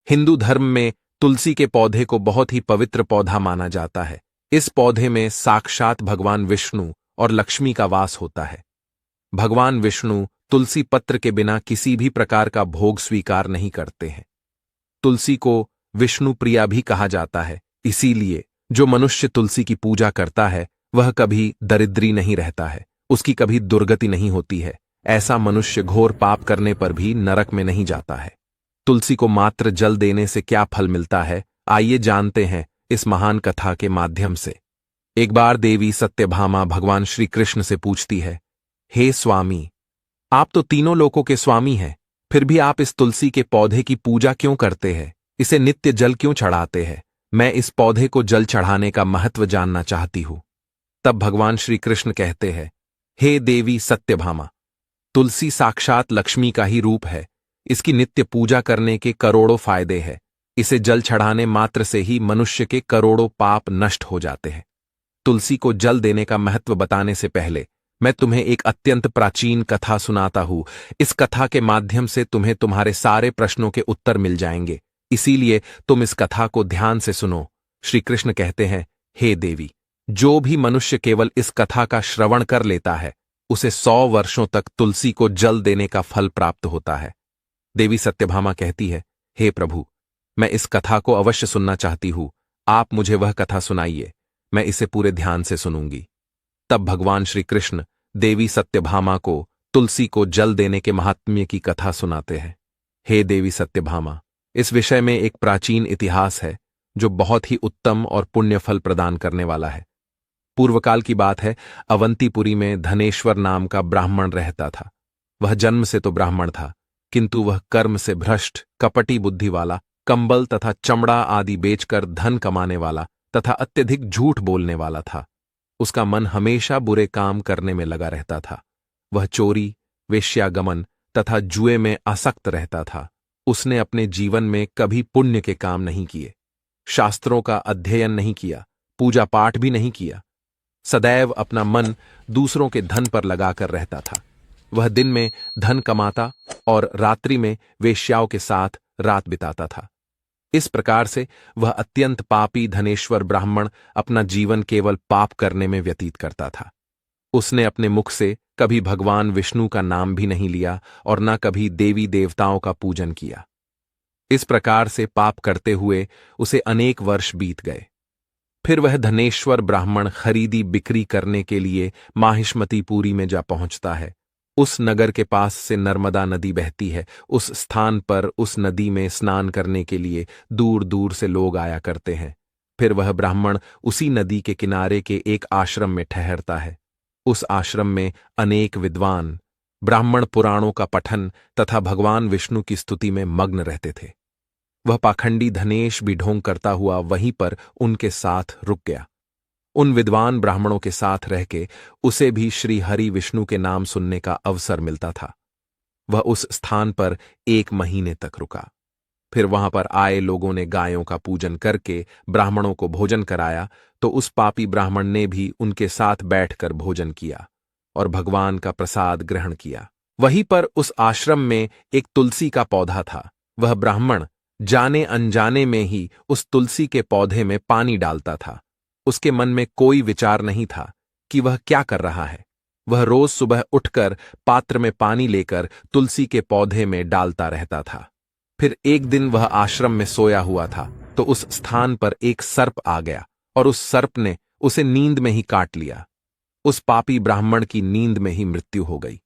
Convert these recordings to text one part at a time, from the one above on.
हिंदू धर्म में तुलसी के पौधे को बहुत ही पवित्र पौधा माना जाता है। इस पौधे में साक्षात भगवान विष्णु और लक्ष्मी का वास होता है। भगवान विष्णु तुलसी पत्र के बिना किसी भी प्रकार का भोग स्वीकार नहीं करते हैं। तुलसी को विष्णु प्रिया भी कहा जाता है, इसीलिए जो मनुष्य तुलसी की पूजा करता है वह कभी दरिद्री नहीं रहता है, उसकी कभी दुर्गति नहीं होती है। ऐसा मनुष्य घोर पाप करने पर भी नरक में नहीं जाता है। तुलसी को मात्र जल देने से क्या फल मिलता है, आइए जानते हैं इस महान कथा के माध्यम से। एक बार देवी सत्यभामा भगवान श्री कृष्ण से पूछती है, हे स्वामी, आप तो तीनों लोकों के स्वामी हैं, फिर भी आप इस तुलसी के पौधे की पूजा क्यों करते हैं? इसे नित्य जल क्यों चढ़ाते हैं? मैं इस पौधे को जल चढ़ाने का महत्व जानना चाहती हूं। तब भगवान श्री कृष्ण कहते हैं, हे देवी सत्यभामा, तुलसी साक्षात लक्ष्मी का ही रूप है। इसकी नित्य पूजा करने के करोड़ों फायदे हैं। इसे जल चढ़ाने मात्र से ही मनुष्य के करोड़ों पाप नष्ट हो जाते हैं। तुलसी को जल देने का महत्व बताने से पहले मैं तुम्हें एक अत्यंत प्राचीन कथा सुनाता हूं। इस कथा के माध्यम से तुम्हें तुम्हारे सारे प्रश्नों के उत्तर मिल जाएंगे, इसीलिए तुम इस कथा को ध्यान से सुनो। श्री कृष्ण कहते हैं, हे देवी, जो भी मनुष्य केवल इस कथा का श्रवण कर लेता है उसे 100 वर्षों तक तुलसी को जल देने का फल प्राप्त होता है। देवी सत्यभामा कहती है, हे प्रभु, मैं इस कथा को अवश्य सुनना चाहती हूं। आप मुझे वह कथा सुनाइए, मैं इसे पूरे ध्यान से सुनूंगी। तब भगवान श्री कृष्ण देवी सत्यभामा को तुलसी को जल देने के महात्म्य की कथा सुनाते हैं। हे देवी सत्यभामा, इस विषय में एक प्राचीन इतिहास है जो बहुत ही उत्तम और पुण्य फल प्रदान करने वाला है। पूर्वकाल की बात है, अवंतीपुरी में धनेश्वर नाम का ब्राह्मण रहता था। वह जन्म से तो ब्राह्मण था, किंतु वह कर्म से भ्रष्ट, कपटी बुद्धि वाला, कंबल तथा चमड़ा आदि बेचकर धन कमाने वाला तथा अत्यधिक झूठ बोलने वाला था। उसका मन हमेशा बुरे काम करने में लगा रहता था। वह चोरी, वेश्यागमन तथा जुए में आसक्त रहता था। उसने अपने जीवन में कभी पुण्य के काम नहीं किए, शास्त्रों का अध्ययन नहीं किया, पूजा पाठ भी नहीं किया। सदैव अपना मन दूसरों के धन पर लगाकर रहता था। वह दिन में धन कमाता और रात्रि में वेश्याओं के साथ रात बिताता था। इस प्रकार से वह अत्यंत पापी धनेश्वर ब्राह्मण अपना जीवन केवल पाप करने में व्यतीत करता था। उसने अपने मुख से कभी भगवान विष्णु का नाम भी नहीं लिया और न कभी देवी देवताओं का पूजन किया। इस प्रकार से पाप करते हुए उसे अनेक वर्ष बीत गए। फिर वह धनेश्वर ब्राह्मण खरीदी बिक्री करने के लिए माहिष्मतीपुरी में जा पहुंचता है। उस नगर के पास से नर्मदा नदी बहती है। उस स्थान पर उस नदी में स्नान करने के लिए दूर दूर से लोग आया करते हैं। फिर वह ब्राह्मण उसी नदी के किनारे के एक आश्रम में ठहरता है। उस आश्रम में अनेक विद्वान ब्राह्मण पुराणों का पठन तथा भगवान विष्णु की स्तुति में मग्न रहते थे। वह पाखंडी धनेश भी ढोंग करता हुआ वहीं पर उनके साथ रुक गया। उन विद्वान ब्राह्मणों के साथ रह के उसे भी श्री हरि विष्णु के नाम सुनने का अवसर मिलता था। वह उस स्थान पर 1 महीने तक रुका। फिर वहां पर आए लोगों ने गायों का पूजन करके ब्राह्मणों को भोजन कराया, तो उस पापी ब्राह्मण ने भी उनके साथ बैठकर भोजन किया और भगवान का प्रसाद ग्रहण किया। वहीं पर उस आश्रम में एक तुलसी का पौधा था। वह ब्राह्मण जाने अनजाने में ही उस तुलसी के पौधे में पानी डालता था। उसके मन में कोई विचार नहीं था कि वह क्या कर रहा है। वह रोज सुबह उठकर पात्र में पानी लेकर तुलसी के पौधे में डालता रहता था। फिर एक दिन वह आश्रम में सोया हुआ था तो उस स्थान पर एक सर्प आ गया और उस सर्प ने उसे नींद में ही काट लिया। उस पापी ब्राह्मण की नींद में ही मृत्यु हो गई।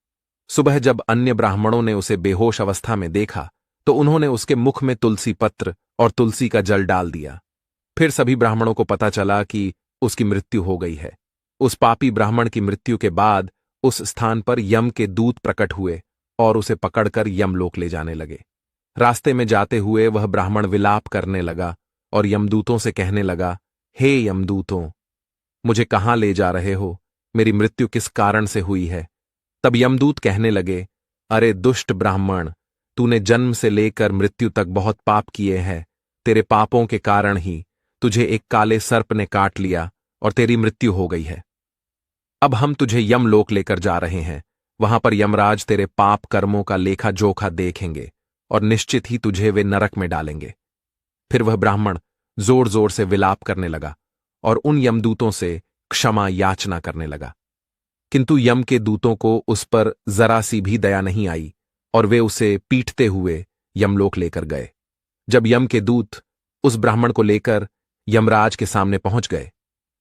सुबह जब अन्य ब्राह्मणों ने उसे बेहोश अवस्था में देखा तो उन्होंने उसके मुख में तुलसी पत्र और तुलसी का जल डाल दिया। फिर सभी ब्राह्मणों को पता चला कि उसकी मृत्यु हो गई है। उस पापी ब्राह्मण की मृत्यु के बाद उस स्थान पर यम के दूत प्रकट हुए और उसे पकड़कर यमलोक ले जाने लगे। रास्ते में जाते हुए वह ब्राह्मण विलाप करने लगा और यमदूतों से कहने लगा, हे यमदूतों, मुझे कहाँ ले जा रहे हो? मेरी मृत्यु किस कारण से हुई है? तब यमदूत कहने लगे, अरे दुष्ट ब्राह्मण, तूने जन्म से लेकर मृत्यु तक बहुत पाप किए हैं। तेरे पापों के कारण ही तुझे एक काले सर्प ने काट लिया और तेरी मृत्यु हो गई है। अब हम तुझे यमलोक लेकर जा रहे हैं। वहां पर यमराज तेरे पाप कर्मों का लेखा जोखा देखेंगे और निश्चित ही तुझे वे नरक में डालेंगे। फिर वह ब्राह्मण जोर जोर से विलाप करने लगा और उन यमदूतों से क्षमा याचना करने लगा, किंतु यम के दूतों को उस पर जरा सी भी दया नहीं आई और वे उसे पीटते हुए यमलोक लेकर गए। जब यम के दूत उस ब्राह्मण को लेकर यमराज के सामने पहुंच गए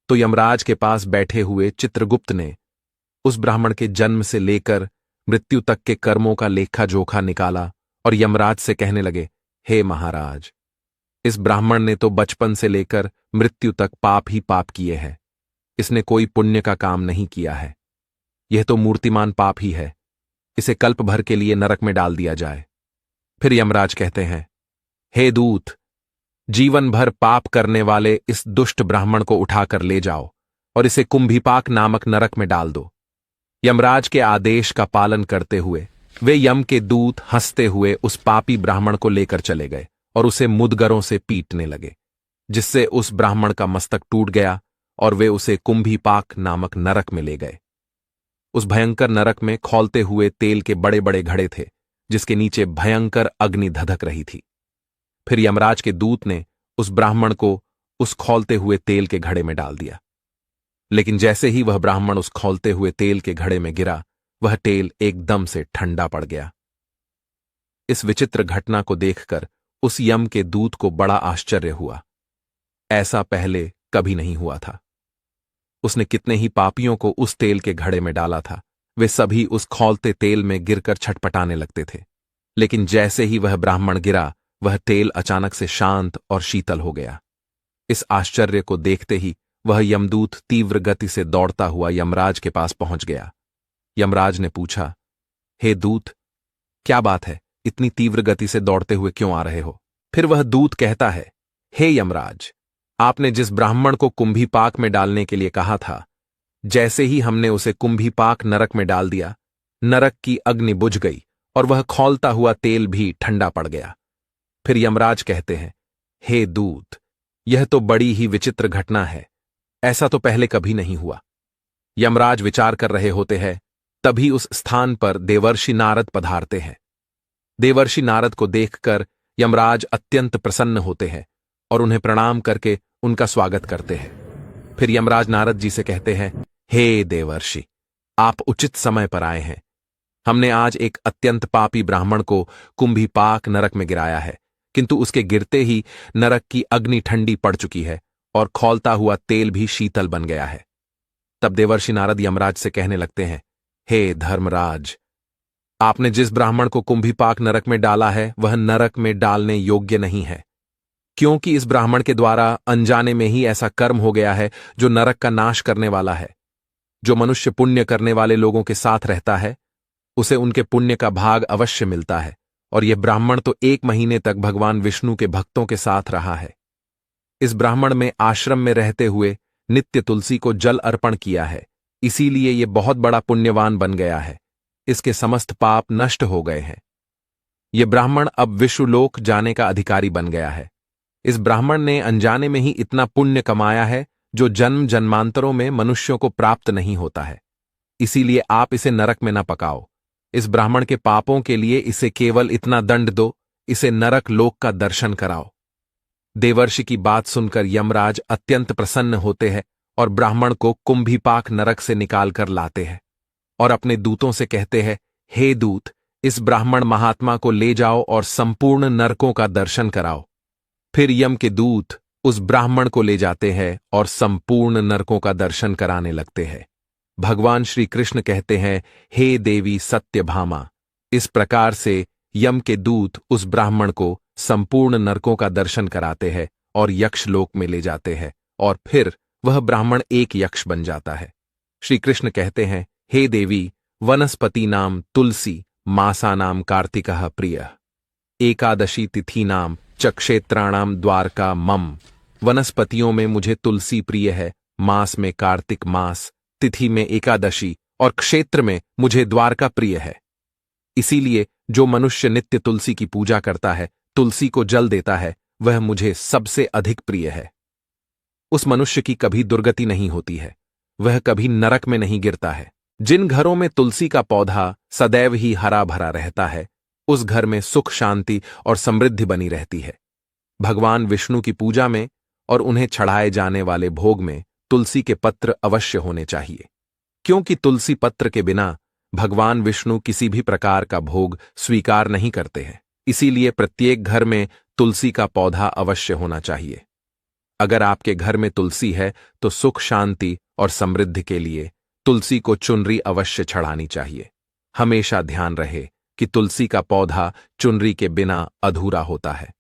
तो यमराज के पास बैठे हुए चित्रगुप्त ने उस ब्राह्मण के जन्म से लेकर मृत्यु तक के कर्मों का लेखा जोखा निकाला और यमराज से कहने लगे, हे महाराज, इस ब्राह्मण ने तो बचपन से लेकर मृत्यु तक पाप ही पाप किए हैं। इसने कोई पुण्य का काम नहीं किया है। यह तो मूर्तिमान पाप ही है। इसे कल्प भर के लिए नरक में डाल दिया जाए। फिर यमराज कहते हैं, हे दूत, जीवन भर पाप करने वाले इस दुष्ट ब्राह्मण को उठाकर ले जाओ और इसे कुंभीपाक नामक नरक में डाल दो। यमराज के आदेश का पालन करते हुए वे यम के दूत हंसते हुए उस पापी ब्राह्मण को लेकर चले गए और उसे मुदगरों से पीटने लगे, जिससे उस ब्राह्मण का मस्तक टूट गया और वे उसे कुंभीपाक नामक नरक में ले गए। उस भयंकर नरक में खौलते हुए तेल के बड़े बड़े घड़े थे, जिसके नीचे भयंकर अग्नि धधक रही थी। फिर यमराज के दूत ने उस ब्राह्मण को उस खौलते हुए तेल के घड़े में डाल दिया, लेकिन जैसे ही वह ब्राह्मण उस खौलते हुए तेल के घड़े में गिरा, वह तेल एकदम से ठंडा पड़ गया। इस विचित्र घटना को देखकर उस यम के दूत को बड़ा आश्चर्य हुआ। ऐसा पहले कभी नहीं हुआ था। उसने कितने ही पापियों को उस तेल के घड़े में डाला था, वे सभी उस खौलते तेल में गिरकर छटपटाने लगते थे, लेकिन जैसे ही वह ब्राह्मण गिरा, वह तेल अचानक से शांत और शीतल हो गया। इस आश्चर्य को देखते ही वह यमदूत तीव्र गति से दौड़ता हुआ यमराज के पास पहुंच गया। यमराज ने पूछा, हे दूत, क्या बात है, इतनी तीव्र गति से दौड़ते हुए क्यों आ रहे हो? फिर वह दूत कहता है, हे यमराज, आपने जिस ब्राह्मण को कुंभीपाक में डालने के लिए कहा था, जैसे ही हमने उसे कुंभीपाक नरक में डाल दिया, नरक की अग्नि बुझ गई और वह खौलता हुआ तेल भी ठंडा पड़ गया। फिर यमराज कहते हैं, हे दूत, यह तो बड़ी ही विचित्र घटना है। ऐसा तो पहले कभी नहीं हुआ। यमराज विचार कर रहे होते हैं, तभी उस स्थान पर देवर्षि नारद पधारते हैं। देवर्षि नारद को देखकर यमराज अत्यंत प्रसन्न होते हैं और उन्हें प्रणाम करके उनका स्वागत करते हैं। फिर यमराज नारद जी से कहते हैं, हे देवर्षि, आप उचित समय पर आए हैं। हमने आज एक अत्यंत पापी ब्राह्मण को कुंभीपाक नरक में गिराया है, किंतु उसके गिरते ही नरक की अग्नि ठंडी पड़ चुकी है और खौलता हुआ तेल भी शीतल बन गया है। तब देवर्षि नारद यमराज से कहने लगते हैं, हे धर्मराज, आपने जिस ब्राह्मण को कुंभीपाक नरक में डाला है, वह नरक में डालने योग्य नहीं है, क्योंकि इस ब्राह्मण के द्वारा अनजाने में ही ऐसा कर्म हो गया है जो नरक का नाश करने वाला है। जो मनुष्य पुण्य करने वाले लोगों के साथ रहता है, उसे उनके पुण्य का भाग अवश्य मिलता है, और यह ब्राह्मण तो 1 महीने तक भगवान विष्णु के भक्तों के साथ रहा है। इस ब्राह्मण में आश्रम में रहते हुए नित्य तुलसी को जल अर्पण किया है, इसीलिए यह बहुत बड़ा पुण्यवान बन गया है। इसके समस्त पाप नष्ट हो गए हैं। यह ब्राह्मण अब विश्वलोक जाने का अधिकारी बन गया है। इस ब्राह्मण ने अनजाने में ही इतना पुण्य कमाया है जो जन्म जन्मांतरों में मनुष्यों को प्राप्त नहीं होता है। इसीलिए आप इसे नरक में न पकाओ। इस ब्राह्मण के पापों के लिए इसे केवल इतना दंड दो, इसे नरक लोक का दर्शन कराओ। देवर्षि की बात सुनकर यमराज अत्यंत प्रसन्न होते हैं और ब्राह्मण को कुंभीपाक नरक से निकालकर लाते हैं और अपने दूतों से कहते हैं, हे दूत, इस ब्राह्मण महात्मा को ले जाओ और संपूर्ण नरकों का दर्शन कराओ। फिर यम के दूत उस ब्राह्मण को ले जाते हैं और संपूर्ण नरकों का दर्शन कराने लगते हैं। भगवान श्री कृष्ण कहते हैं, हे देवी सत्यभामा, इस प्रकार से यम के दूत उस ब्राह्मण को संपूर्ण नरकों का दर्शन कराते हैं और यक्षलोक में ले जाते हैं, और फिर वह ब्राह्मण एक यक्ष बन जाता है। श्री कृष्ण कहते हैं, हे देवी, वनस्पति नाम तुलसी, मासा नाम कार्तिकः प्रिय, एकादशी तिथि नाम च क्षेत्राणाम द्वारका मम। वनस्पतियों में मुझे तुलसी प्रिय है, मास में कार्तिक मास, तिथि में एकादशी और क्षेत्र में मुझे द्वारका प्रिय है। इसीलिए जो मनुष्य नित्य तुलसी की पूजा करता है, तुलसी को जल देता है, वह मुझे सबसे अधिक प्रिय है। उस मनुष्य की कभी दुर्गति नहीं होती है, वह कभी नरक में नहीं गिरता है। जिन घरों में तुलसी का पौधा सदैव ही हरा भरा रहता है, उस घर में सुख शांति और समृद्धि बनी रहती है। भगवान विष्णु की पूजा में और उन्हें चढ़ाए जाने वाले भोग में तुलसी के पत्र अवश्य होने चाहिए, क्योंकि तुलसी पत्र के बिना भगवान विष्णु किसी भी प्रकार का भोग स्वीकार नहीं करते हैं। इसीलिए प्रत्येक घर में तुलसी का पौधा अवश्य होना चाहिए। अगर आपके घर में तुलसी है तो सुख, शांति और समृद्धि के लिए तुलसी को चुनरी अवश्य चढ़ानी चाहिए। हमेशा ध्यान रहे कि तुलसी का पौधा चुनरी के बिना अधूरा होता है।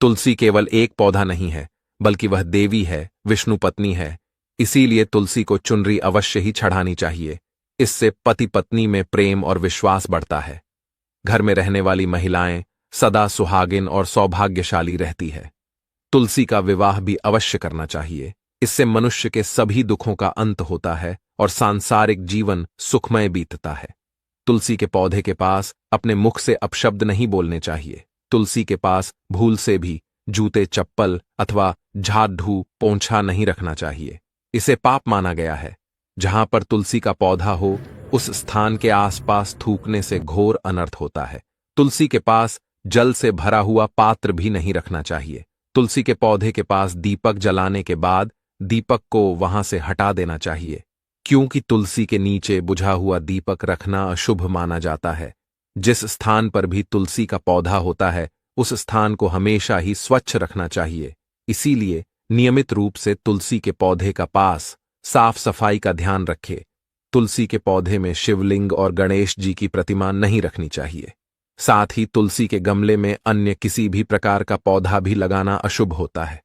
तुलसी केवल एक पौधा नहीं है, बल्कि वह देवी है, विष्णु पत्नी है। इसीलिए तुलसी को चुनरी अवश्य ही चढ़ानी चाहिए। इससे पति पत्नी में प्रेम और विश्वास बढ़ता है। घर में रहने वाली महिलाएं सदा सुहागिन और सौभाग्यशाली रहती है। तुलसी का विवाह भी अवश्य करना चाहिए। इससे मनुष्य के सभी दुखों का अंत होता है और सांसारिक जीवन सुखमय बीतता है। तुलसी के पौधे के पास अपने मुख से अपशब्द नहीं बोलने चाहिए। तुलसी के पास भूल से भी जूते, चप्पल अथवा झाड़ू, पोंछा नहीं रखना चाहिए। इसे पाप माना गया है। जहां पर तुलसी का पौधा हो, उस स्थान के आसपास थूकने से घोर अनर्थ होता है। तुलसी के पास जल से भरा हुआ पात्र भी नहीं रखना चाहिए। तुलसी के पौधे के पास दीपक जलाने के बाद दीपक को वहां से हटा देना चाहिए, क्योंकि तुलसी के नीचे बुझा हुआ दीपक रखना अशुभ माना जाता है। जिस स्थान पर भी तुलसी का पौधा होता है, उस स्थान को हमेशा ही स्वच्छ रखना चाहिए। इसीलिए नियमित रूप से तुलसी के पौधे का पास साफ सफाई का ध्यान रखें। तुलसी के पौधे में शिवलिंग और गणेश जी की प्रतिमा नहीं रखनी चाहिए। साथ ही तुलसी के गमले में अन्य किसी भी प्रकार का पौधा भी लगाना अशुभ होता है।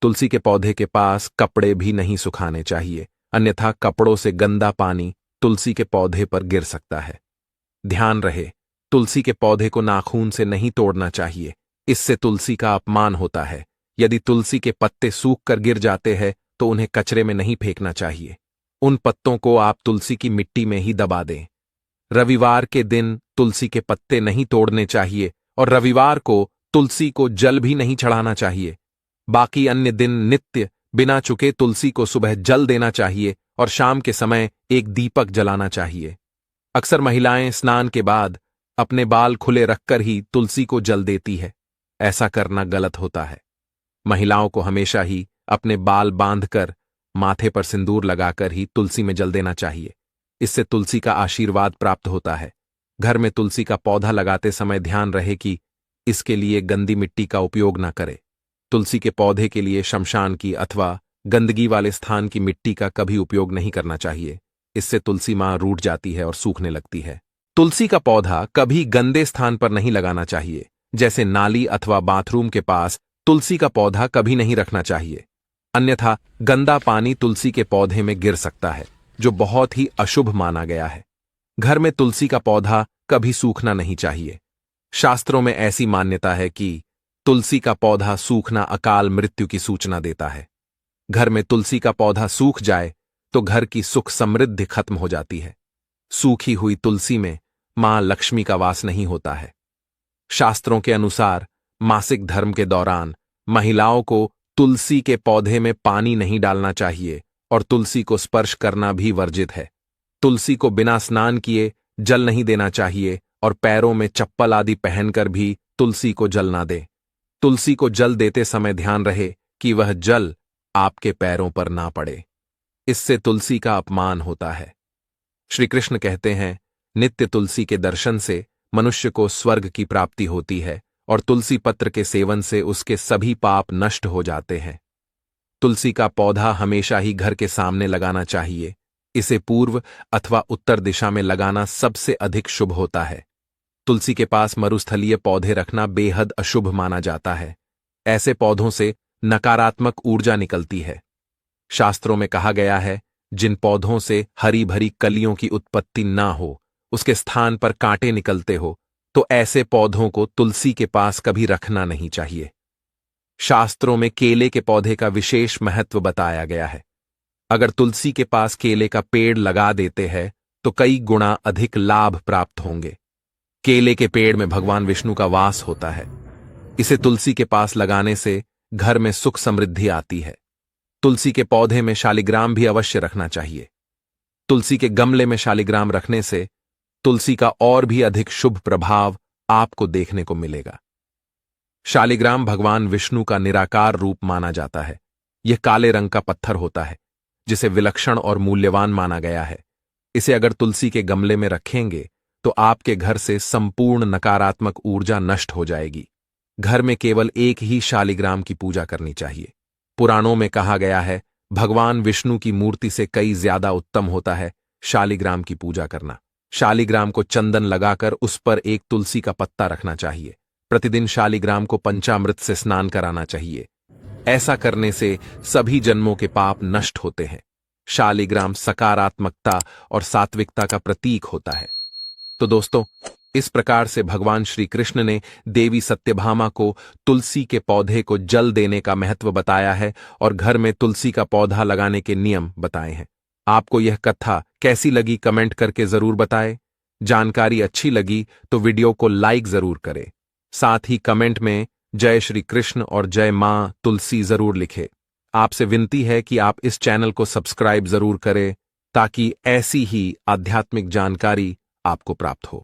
तुलसी के पौधे के पास कपड़े भी नहीं सुखाने चाहिए, अन्यथा कपड़ों से गंदा पानी तुलसी के पौधे पर गिर सकता है। ध्यान रहे, तुलसी के पौधे को नाखून से नहीं तोड़ना चाहिए। इससे तुलसी का अपमान होता है। यदि तुलसी के पत्ते सूख कर गिर जाते हैं तो उन्हें कचरे में नहीं फेंकना चाहिए। उन पत्तों को आप तुलसी की मिट्टी में ही दबा दें। रविवार के दिन तुलसी के पत्ते नहीं तोड़ने चाहिए और रविवार को तुलसी को जल भी नहीं चढ़ाना चाहिए। बाकी अन्य दिन नित्य बिना चुके तुलसी को सुबह जल देना चाहिए और शाम के समय एक दीपक जलाना चाहिए। अक्सर महिलाएं स्नान के बाद अपने बाल खुले रखकर ही तुलसी को जल देती है। ऐसा करना गलत होता है। महिलाओं को हमेशा ही अपने बाल बांधकर माथे पर सिंदूर लगाकर ही तुलसी में जल देना चाहिए। इससे तुलसी का आशीर्वाद प्राप्त होता है। घर में तुलसी का पौधा लगाते समय ध्यान रहे कि इसके लिए गंदी मिट्टी का उपयोग न करें। तुलसी के पौधे के लिए शमशान की अथवा गंदगी वाले स्थान की मिट्टी का कभी उपयोग नहीं करना चाहिए। इससे तुलसी मां रूठ जाती है और सूखने लगती है। तुलसी का पौधा कभी गंदे स्थान पर नहीं लगाना चाहिए, जैसे नाली अथवा बाथरूम के पास तुलसी का पौधा कभी नहीं रखना चाहिए, अन्यथा गंदा पानी तुलसी के पौधे में गिर सकता है, जो बहुत ही अशुभ माना गया है। घर में तुलसी का पौधा कभी सूखना नहीं चाहिए। शास्त्रों में ऐसी मान्यता है कि तुलसी का पौधा सूखना अकाल मृत्यु की सूचना देता है। घर में तुलसी का पौधा सूख जाए तो घर की सुख समृद्धि खत्म हो जाती है। सूखी हुई तुलसी में मां लक्ष्मी का वास नहीं होता है। शास्त्रों के अनुसार मासिक धर्म के दौरान महिलाओं को तुलसी के पौधे में पानी नहीं डालना चाहिए और तुलसी को स्पर्श करना भी वर्जित है। तुलसी को बिना स्नान किए जल नहीं देना चाहिए और पैरों में चप्पल आदि पहनकर भी तुलसी को जल ना दे। तुलसी को जल देते समय ध्यान रहे कि वह जल आपके पैरों पर ना पड़े। इससे तुलसी का अपमान होता है। श्री कृष्ण कहते हैं, नित्य तुलसी के दर्शन से मनुष्य को स्वर्ग की प्राप्ति होती है और तुलसी पत्र के सेवन से उसके सभी पाप नष्ट हो जाते हैं। तुलसी का पौधा हमेशा ही घर के सामने लगाना चाहिए। इसे पूर्व अथवा उत्तर दिशा में लगाना सबसे अधिक शुभ होता है। तुलसी के पास मरुस्थलीय पौधे रखना बेहद अशुभ माना जाता है। ऐसे पौधों से नकारात्मक ऊर्जा निकलती है। शास्त्रों में कहा गया है, जिन पौधों से हरी भरी कलियों की उत्पत्ति ना हो, उसके स्थान पर कांटे निकलते हो, तो ऐसे पौधों को तुलसी के पास कभी रखना नहीं चाहिए। शास्त्रों में केले के पौधे का विशेष महत्व बताया गया है। अगर तुलसी के पास केले का पेड़ लगा देते हैं तो कई गुना अधिक लाभ प्राप्त होंगे। केले के पेड़ में भगवान विष्णु का वास होता है। इसे तुलसी के पास लगाने से घर में सुख समृद्धि आती है। तुलसी के पौधे में शालिग्राम भी अवश्य रखना चाहिए। तुलसी के गमले में शालिग्राम रखने से तुलसी का और भी अधिक शुभ प्रभाव आपको देखने को मिलेगा। शालिग्राम भगवान विष्णु का निराकार रूप माना जाता है। यह काले रंग का पत्थर होता है, जिसे विलक्षण और मूल्यवान माना गया है। इसे अगर तुलसी के गमले में रखेंगे तो आपके घर से संपूर्ण नकारात्मक ऊर्जा नष्ट हो जाएगी। घर में केवल एक ही शालिग्राम की पूजा करनी चाहिए। पुराणों में कहा गया है, भगवान विष्णु की मूर्ति से कई ज्यादा उत्तम होता है शालिग्राम की पूजा करना। शालिग्राम को चंदन लगाकर उस पर एक तुलसी का पत्ता रखना चाहिए। प्रतिदिन शालिग्राम को पंचामृत से स्नान कराना चाहिए। ऐसा करने से सभी जन्मों के पाप नष्ट होते हैं। शालिग्राम सकारात्मकता और सात्विकता का प्रतीक होता है। तो दोस्तों, इस प्रकार से भगवान श्री कृष्ण ने देवी सत्यभामा को तुलसी के पौधे को जल देने का महत्व बताया है और घर में तुलसी का पौधा लगाने के नियम बताए हैं। आपको यह कथा कैसी लगी कमेंट करके जरूर बताएं। जानकारी अच्छी लगी तो वीडियो को लाइक जरूर करें। साथ ही कमेंट में जय श्री कृष्ण और जय मां तुलसी जरूर लिखें। आपसे विनती है कि आप इस चैनल को सब्सक्राइब जरूर करें ताकि ऐसी ही आध्यात्मिक जानकारी आपको प्राप्त हो।